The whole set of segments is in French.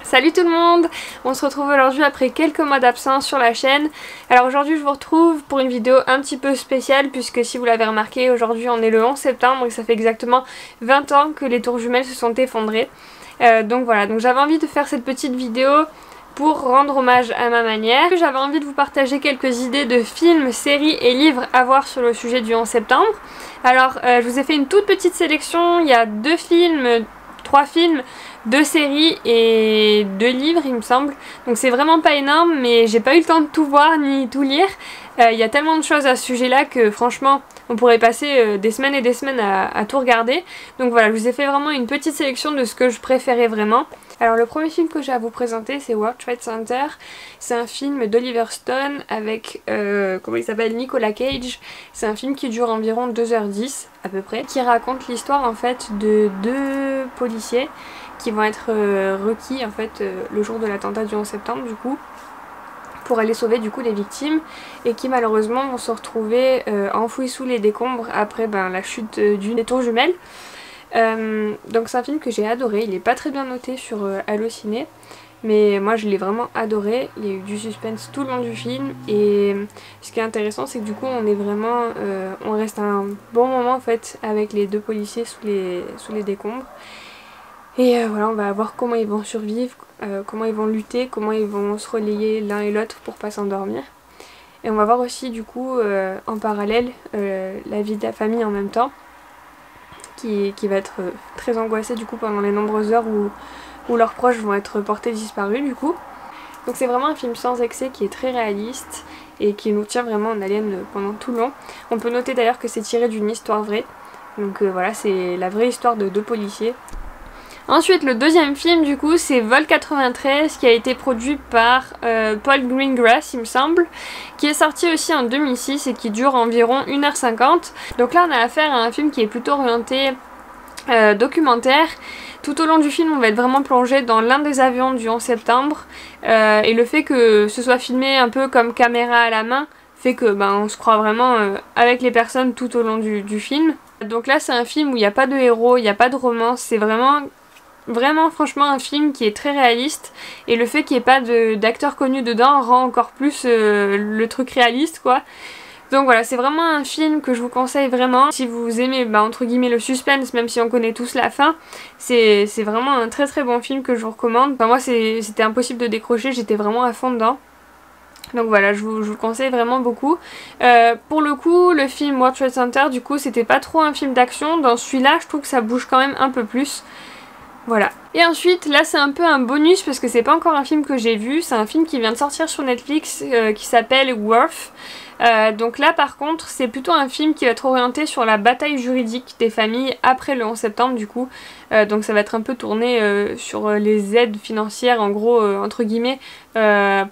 Salut tout le monde, on se retrouve aujourd'hui après quelques mois d'absence sur la chaîne. Alors aujourd'hui je vous retrouve pour une vidéo un petit peu spéciale puisque si vous l'avez remarqué, aujourd'hui on est le 11 septembre et ça fait exactement 20 ans que les tours jumelles se sont effondrées. Donc voilà, donc j'avais envie de faire cette petite vidéo pour rendre hommage à ma manière. J'avais envie de vous partager quelques idées de films, séries et livres à voir sur le sujet du 11 septembre. Alors je vous ai fait une toute petite sélection, il y a 3 films, 2 séries et 2 livres il me semble. Donc c'est vraiment pas énorme mais j'ai pas eu le temps de tout voir ni tout lire. Il y a tellement de choses à ce sujet là que franchement on pourrait passer des semaines et des semaines à tout regarder. Donc voilà, je vous ai fait vraiment une petite sélection de ce que je préférais vraiment. Alors le premier film que j'ai à vous présenter c'est World Trade Center. C'est un film d'Oliver Stone avec comment il s'appelle, Nicolas Cage. C'est un film qui dure environ 2h10 à peu près, qui raconte l'histoire en fait de 2 policiers qui vont être requis en fait le jour de l'attentat du 11 septembre du coup, pour aller sauver du coup les victimes, et qui malheureusement vont se retrouver enfouis sous les décombres après la chute d'une des tours jumelles. Donc c'est un film que j'ai adoré, il est pas très bien noté sur Allociné, mais moi je l'ai vraiment adoré. Il y a eu du suspense tout le long du film et ce qui est intéressant c'est que du coup on est vraiment on reste un bon moment en fait avec les 2 policiers sous les décombres. Et voilà, on va voir comment ils vont survivre, comment ils vont lutter, comment ils vont se relayer l'un et l'autre pour pas s'endormir. Et on va voir aussi du coup en parallèle la vie de la famille en même temps, qui va être très angoissée du coup pendant les nombreuses heures où leurs proches vont être portés disparus du coup. Donc c'est vraiment un film sans excès qui est très réaliste et qui nous tient vraiment en haleine pendant tout le long. On peut noter d'ailleurs que c'est tiré d'une histoire vraie, donc voilà, c'est la vraie histoire de 2 policiers. Ensuite le deuxième film du coup c'est Vol 93 qui a été produit par Paul Greengrass il me semble, qui est sorti aussi en 2006 et qui dure environ 1h50. Donc là on a affaire à un film qui est plutôt orienté documentaire. Tout au long du film on va être vraiment plongé dans l'un des avions du 11 septembre et le fait que ce soit filmé un peu comme caméra à la main fait que on se croit vraiment avec les personnes tout au long du film. Donc là c'est un film où il n'y a pas de héros, il n'y a pas de romance, c'est vraiment franchement un film qui est très réaliste, et le fait qu'il n'y ait pas d'acteurs connus dedans rend encore plus le truc réaliste quoi. Donc voilà, c'est vraiment un film que je vous conseille vraiment si vous aimez entre guillemets le suspense, même si on connaît tous la fin. C'est vraiment un très très bon film que je vous recommande. Moi c'était impossible de décrocher, j'étais vraiment à fond dedans. Donc voilà, je vous le conseille vraiment beaucoup. Pour le coup, le film World Trade Center du coup c'était pas trop un film d'action. Dans celui-là je trouve que ça bouge quand même un peu plus. Voilà. Et ensuite, là c'est un peu un bonus parce que c'est pas encore un film que j'ai vu, c'est un film qui vient de sortir sur Netflix qui s'appelle Worth. Donc là par contre c'est plutôt un film qui va être orienté sur la bataille juridique des familles après le 11 septembre du coup. Donc ça va être un peu tourné sur les aides financières en gros entre guillemets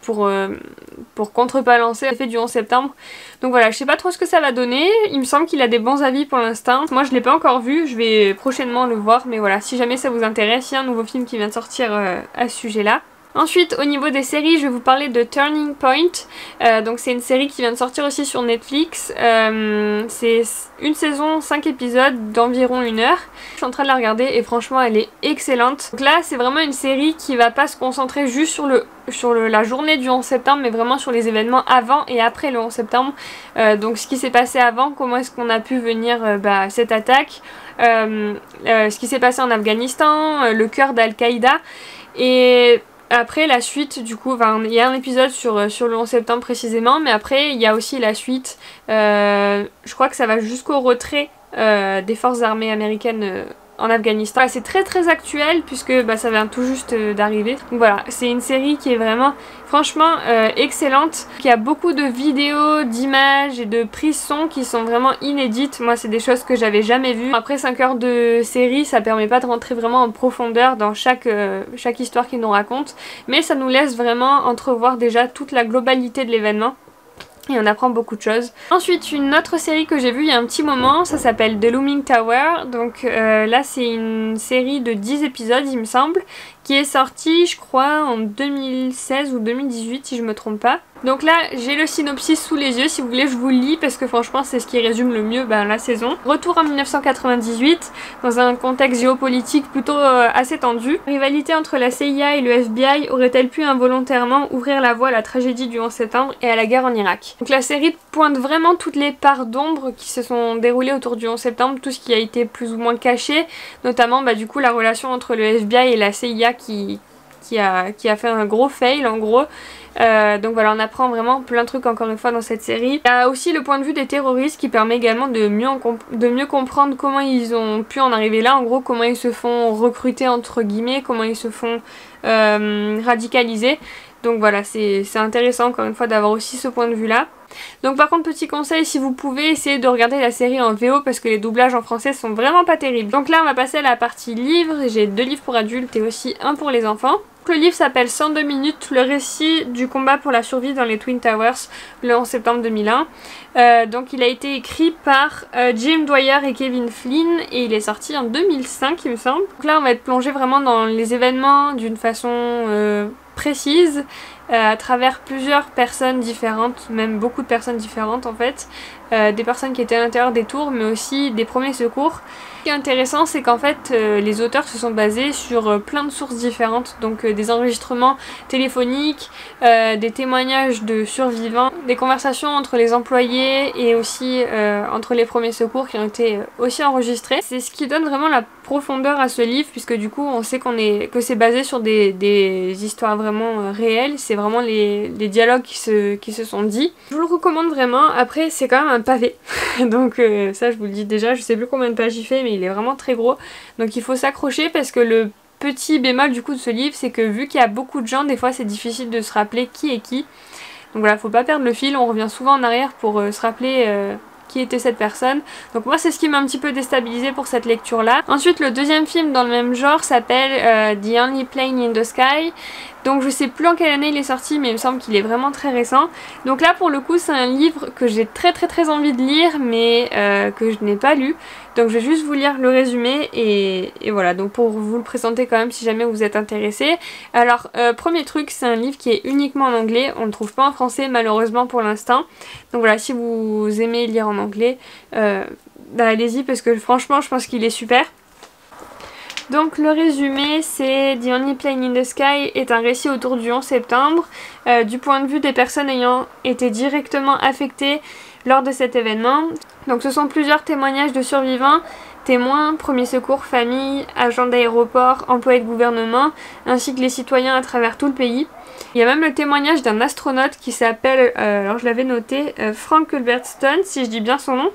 pour contrebalancer l'effet du 11 septembre. Donc voilà, je sais pas trop ce que ça va donner, il me semble qu'il a des bons avis pour l'instant. Moi je l'ai pas encore vu, je vais prochainement le voir, mais voilà, si jamais ça vous intéresse, il y a un nouveau film qui vient de sortir à ce sujet là. Ensuite au niveau des séries je vais vous parler de Turning Point. Donc c'est une série qui vient de sortir aussi sur Netflix. C'est une saison, 5 épisodes d'environ 1 heure. Je suis en train de la regarder et franchement elle est excellente. Donc là c'est vraiment une série qui va pas se concentrer juste sur la journée du 11 septembre, mais vraiment sur les événements avant et après le 11 septembre. Donc ce qui s'est passé avant, comment est-ce qu'on a pu venir cette attaque, ce qui s'est passé en Afghanistan, le cœur d'Al-Qaïda, et après la suite du coup, il y a un épisode sur le 11 septembre précisément, mais après il y a aussi la suite, je crois que ça va jusqu'au retrait des forces armées américaines en Afghanistan. C'est très très actuel puisque ça vient tout juste d'arriver. Donc voilà, c'est une série qui est vraiment franchement excellente, qui a beaucoup de vidéos, d'images et de prises son qui sont vraiment inédites. Moi c'est des choses que j'avais jamais vues. Après 5 heures de série ça permet pas de rentrer vraiment en profondeur dans chaque histoire qu'ils nous racontent, mais ça nous laisse vraiment entrevoir déjà toute la globalité de l'événement. Et on apprend beaucoup de choses. Ensuite une autre série que j'ai vue il y a un petit moment, ça s'appelle The Looming Tower. Donc là c'est une série de 10 épisodes il me semble, qui est sortie je crois en 2016 ou 2018 si je me trompe pas. Donc là j'ai le synopsis sous les yeux, si vous voulez je vous le lis parce que franchement c'est ce qui résume le mieux la saison. Retour en 1998 dans un contexte géopolitique plutôt assez tendu. Rivalité entre la CIA et le FBI aurait-elle pu involontairement ouvrir la voie à la tragédie du 11 septembre et à la guerre en Irak. Donc la série pointe vraiment toutes les parts d'ombre qui se sont déroulées autour du 11 septembre, tout ce qui a été plus ou moins caché, notamment du coup la relation entre le FBI et la CIA qui a fait un gros fail en gros. Donc voilà, on apprend vraiment plein de trucs encore une fois dans cette série. Il y a aussi le point de vue des terroristes qui permet également de mieux comprendre comment ils ont pu en arriver là, en gros comment ils se font recruter entre guillemets, comment ils se font radicaliser. Donc voilà, c'est intéressant encore une fois d'avoir aussi ce point de vue là. Donc par contre petit conseil, si vous pouvez essayer de regarder la série en VO parce que les doublages en français sont vraiment pas terribles. Donc là on va passer à la partie livres, j'ai 2 livres pour adultes et aussi un pour les enfants. Le livre s'appelle 102 minutes, le récit du combat pour la survie dans les Twin Towers le 11 septembre 2001. Donc il a été écrit par Jim Dwyer et Kevin Flynn et il est sorti en 2005 il me semble. Donc là on va être plongé vraiment dans les événements d'une façon précise à travers plusieurs personnes différentes, même beaucoup de personnes différentes en fait, des personnes qui étaient à l'intérieur des tours mais aussi des premiers secours. Ce qui est intéressant c'est qu'en fait les auteurs se sont basés sur plein de sources différentes, donc des enregistrements téléphoniques, des témoignages de survivants, des conversations entre les employés et aussi entre les premiers secours qui ont été aussi enregistrés. C'est ce qui donne vraiment la profondeur à ce livre puisque du coup on sait que c'est basé sur des histoires vraiment réelles, c'est vraiment les dialogues qui se sont dits. Je vous le recommande vraiment. Après c'est quand même un pavé donc ça je vous le dis déjà, je sais plus combien de pages il fait mais il est vraiment très gros, donc il faut s'accrocher parce que le petit bémol du coup de ce livre c'est que vu qu'il y a beaucoup de gens, des fois c'est difficile de se rappeler qui est qui. Donc voilà, faut pas perdre le fil, on revient souvent en arrière pour se rappeler qui était cette personne. Donc moi c'est ce qui m'a un petit peu déstabilisée pour cette lecture là. Ensuite le deuxième film dans le même genre s'appelle The Only Plane in the Sky. Donc je sais plus en quelle année il est sorti mais il me semble qu'il est vraiment très récent. Donc là pour le coup c'est un livre que j'ai très envie de lire mais que je n'ai pas lu. Donc je vais juste vous lire le résumé et voilà, donc pour vous le présenter quand même si jamais vous êtes intéressé. Alors premier truc, c'est un livre qui est uniquement en anglais, on ne le trouve pas en français malheureusement pour l'instant. Donc voilà, si vous aimez lire en anglais, allez-y parce que franchement je pense qu'il est super. Donc le résumé c'est The Only Plane in the Sky est un récit autour du 11 septembre du point de vue des personnes ayant été directement affectées lors de cet événement. Donc ce sont plusieurs témoignages de survivants, témoins, premiers secours, familles, agents d'aéroport, employés de gouvernement, ainsi que les citoyens à travers tout le pays. Il y a même le témoignage d'un astronaute qui s'appelle, alors je l'avais noté, Frank Culbertson, si je dis bien son nom,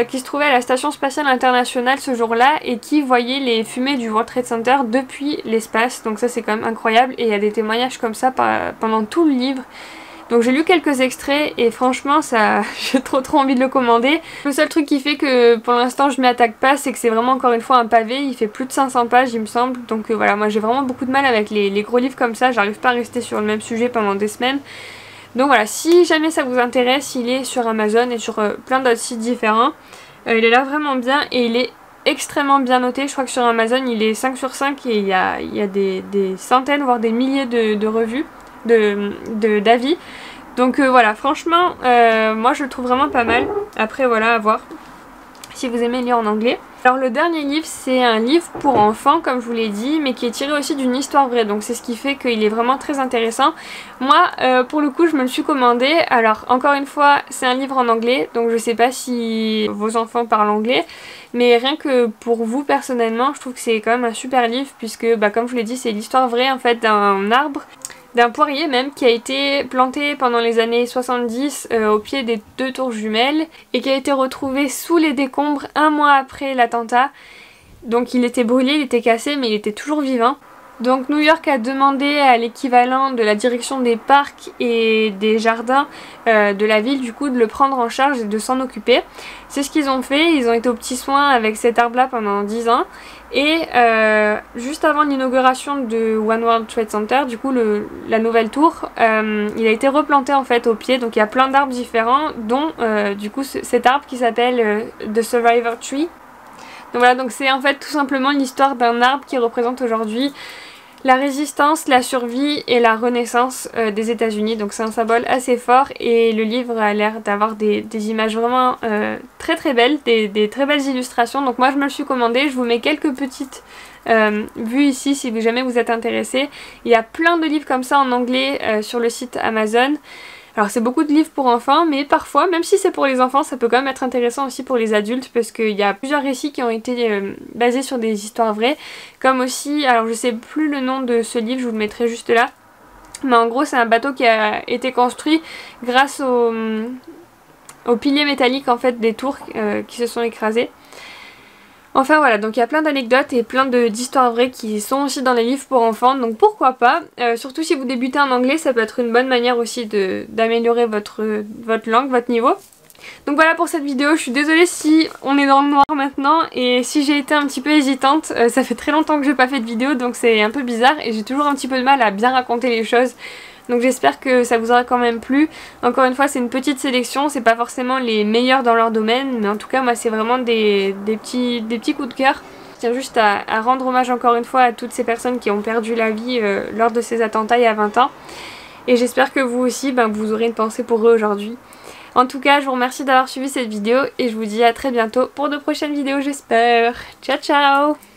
qui se trouvait à la station spatiale internationale ce jour-là et qui voyait les fumées du World Trade Center depuis l'espace. Donc ça c'est quand même incroyable et il y a des témoignages comme ça pendant tout le livre. Donc j'ai lu quelques extraits et franchement ça j'ai trop envie de le commander. Le seul truc qui fait que pour l'instant je m'y attaque pas, c'est que c'est vraiment encore une fois un pavé, il fait plus de 500 pages il me semble. Donc voilà, moi j'ai vraiment beaucoup de mal avec les gros livres comme ça, j'arrive pas à rester sur le même sujet pendant des semaines. Donc voilà, si jamais ça vous intéresse, il est sur Amazon et sur plein d'autres sites différents. Il est là vraiment bien et il est extrêmement bien noté. Je crois que sur Amazon il est 5 sur 5 et il y a des centaines voire des milliers de revues, d'avis. Donc voilà, franchement moi je le trouve vraiment pas mal. Après voilà, à voir si vous aimez lire en anglais. Alors le dernier livre c'est un livre pour enfants comme je vous l'ai dit mais qui est tiré aussi d'une histoire vraie, donc c'est ce qui fait qu'il est vraiment très intéressant. Moi pour le coup je me le suis commandé. Alors encore une fois c'est un livre en anglais donc je sais pas si vos enfants parlent anglais, mais rien que pour vous personnellement je trouve que c'est quand même un super livre puisque comme je vous l'ai dit c'est l'histoire vraie en fait d'un arbre, d'un poirier même, qui a été planté pendant les années 70 au pied des 2 tours jumelles et qui a été retrouvé sous les décombres un mois après l'attentat. Donc il était brûlé, il était cassé mais il était toujours vivant. Donc New York a demandé à l'équivalent de la direction des parcs et des jardins de la ville du coup de le prendre en charge et de s'en occuper. C'est ce qu'ils ont fait, ils ont été aux petits soins avec cet arbre là pendant 10 ans. Et juste avant l'inauguration de One World Trade Center, du coup la nouvelle tour, il a été replanté en fait au pied, donc il y a plein d'arbres différents, dont du coup cet arbre qui s'appelle The Survivor Tree. Donc voilà, donc c'est en fait tout simplement l'histoire d'un arbre qui représente aujourd'hui la résistance, la survie et la renaissance des États-Unis. Donc c'est un symbole assez fort et le livre a l'air d'avoir des images vraiment très très belles, des très belles illustrations. Donc moi je me le suis commandé, je vous mets quelques petites vues ici si jamais vous êtes intéressés. Il y a plein de livres comme ça en anglais sur le site Amazon. Alors c'est beaucoup de livres pour enfants, mais parfois, même si c'est pour les enfants, ça peut quand même être intéressant aussi pour les adultes parce qu'il y a plusieurs récits qui ont été basés sur des histoires vraies, comme aussi, alors je sais plus le nom de ce livre, je vous le mettrai juste là, mais en gros c'est un bateau qui a été construit grâce aux piliers métalliques en fait des tours qui se sont écrasés. Enfin voilà, donc il y a plein d'anecdotes et plein d'histoires vraies qui sont aussi dans les livres pour enfants, donc pourquoi pas. Surtout si vous débutez en anglais, ça peut être une bonne manière aussi d'améliorer votre langue, votre niveau. Donc voilà pour cette vidéo, je suis désolée si on est dans le noir maintenant et si j'ai été un petit peu hésitante, ça fait très longtemps que j'ai pas fait de vidéo donc c'est un peu bizarre et j'ai toujours un petit peu de mal à bien raconter les choses. Donc j'espère que ça vous aura quand même plu. Encore une fois c'est une petite sélection, c'est pas forcément les meilleurs dans leur domaine, mais en tout cas moi c'est vraiment des petits coups de cœur. Je tiens juste à rendre hommage encore une fois à toutes ces personnes qui ont perdu la vie lors de ces attentats il y a 20 ans. Et j'espère que vous aussi vous aurez une pensée pour eux aujourd'hui. En tout cas je vous remercie d'avoir suivi cette vidéo et je vous dis à très bientôt pour de prochaines vidéos j'espère. Ciao ciao!